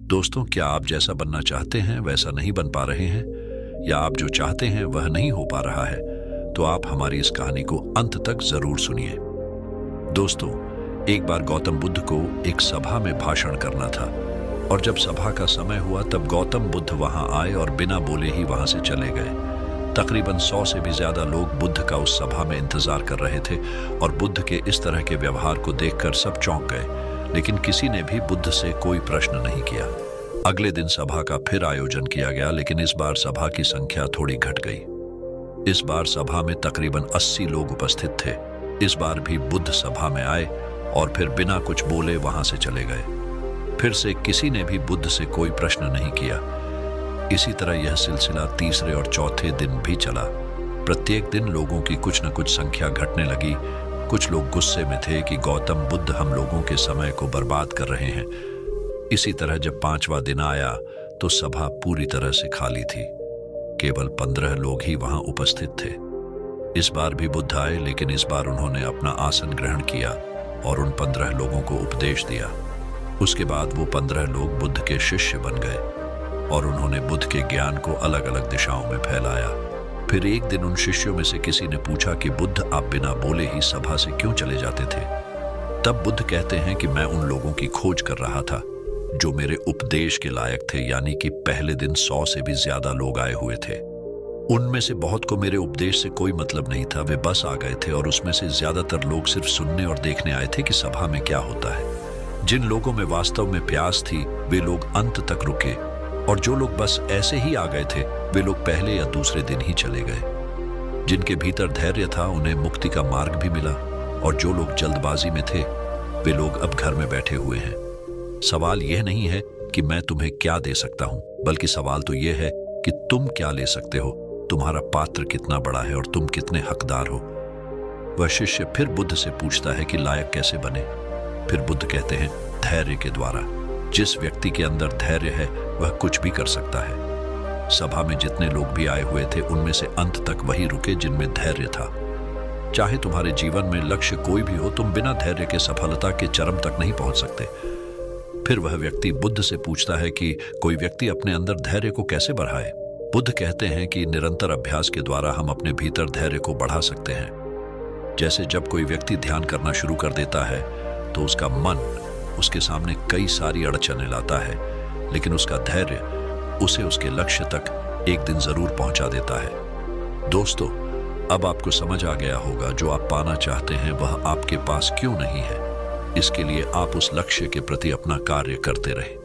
दोस्तों, क्या आप जैसा बनना चाहते हैं वैसा नहीं बन पा रहे हैं, या आप जो चाहते हैं वह नहीं हो पा रहा है, तो आप हमारी इस कहानी को अंत तक जरूर सुनिए। दोस्तों, एक बार गौतम बुद्ध को एक सभा में भाषण करना था, और जब सभा का समय हुआ तब गौतम बुद्ध वहां आए और बिना बोले ही वहां से चले गए। तकरीबन 100 से भी ज्यादा लोग बुद्ध का उस सभा में इंतजार कर रहे थे, और बुद्ध के इस तरह के व्यवहार को देखकर सब चौंक गए, लेकिन किसी ने भी बुद्ध से कोई प्रश्न नहीं किया। अगले दिन सभा का फिर आयोजन किया गया, लेकिन इस बार सभा की संख्या थोड़ी घट गई। इस बार सभा में तकरीबन 80 लोग उपस्थित थे। इस बार भी बुद्ध सभा में आए और फिर बिना कुछ बोले वहां से चले गए। फिर से किसी ने भी बुद्ध से कोई प्रश्न नहीं किया। इसी तरह यह सिलसिला तीसरे और चौथे दिन भी चला। प्रत्येक दिन लोगों की कुछ न कुछ संख्या घटने लगी। कुछ लोग गुस्से में थे कि गौतम बुद्ध हम लोगों के समय को बर्बाद कर रहे हैं। इसी तरह जब 5वां दिन आया तो सभा पूरी तरह से खाली थी। केवल 15 लोग ही वहां उपस्थित थे। इस बार भी बुद्ध आए, लेकिन इस बार उन्होंने अपना आसन ग्रहण किया और उन 15 लोगों को उपदेश दिया। उसके बाद वो 15 लोग बुद्ध के शिष्य बन गए और उन्होंने बुद्ध के ज्ञान को अलग अलग दिशाओं में फैलाया। फिर एक दिन उन शिष्यों में से किसी ने पूछा कि बुद्ध, आप बिना बोले ही सभा से क्यों चले जाते थे? तब बुद्ध कहते हैं कि मैं उन लोगों की खोज कर रहा था जो मेरे उपदेश के लायक थे, यानी कि पहले दिन 100 से भी ज्यादा लोग आए हुए थे। उनमें से बहुत को मेरे उपदेश से कोई मतलब नहीं था, वे बस आ गए थे, और उसमें से ज्यादातर लोग सिर्फ सुनने और देखने आए थे कि सभा में क्या होता है। जिन लोगों में वास्तव में प्यास थी वे लोग अंत तक रुके, और जो लोग बस ऐसे ही आ गए थे वे लोग पहले या दूसरे दिन ही चले गए। जिनके भीतर धैर्य था उन्हें मुक्ति का मार्ग भी मिला, और जो लोग जल्दबाजी में थे वे लोग अब घर में बैठे हुए हैं। सवाल यह नहीं है कि मैं तुम्हें क्या दे सकता हूं, बल्कि सवाल तो यह है कि तुम क्या ले सकते हो, तुम्हारा पात्र कितना बड़ा है और तुम कितने हकदार हो। वह शिष्य फिर बुद्ध से पूछता है कि लायक कैसे बने? फिर बुद्ध कहते हैं, धैर्य के द्वारा। जिस व्यक्ति के अंदर धैर्य है वह कुछ भी कर सकता है। सभा में जितने लोग भी आए हुए थे उनमें से अंत तक वही रुके जिनमें धैर्य था। चाहे तुम्हारे जीवन में लक्ष्य कोई भी हो, तुम बिना धैर्य के सफलता के चरम तक नहीं पहुंच सकते। फिर वह व्यक्ति बुद्ध से पूछता है कि कोई व्यक्ति अपने अंदर धैर्य को कैसे बढ़ाए? बुद्ध कहते हैं कि निरंतर अभ्यास के द्वारा हम अपने भीतर धैर्य को बढ़ा सकते हैं। जैसे जब कोई व्यक्ति ध्यान करना शुरू कर देता है तो उसका मन उसके सामने कई सारी अड़चनें लाता है, लेकिन उसका धैर्य उसे उसके लक्ष्य तक एक दिन जरूर पहुंचा देता है। दोस्तों, अब आपको समझ आ गया होगा जो आप पाना चाहते हैं वह आपके पास क्यों नहीं है। इसके लिए आप उस लक्ष्य के प्रति अपना कार्य करते रहें।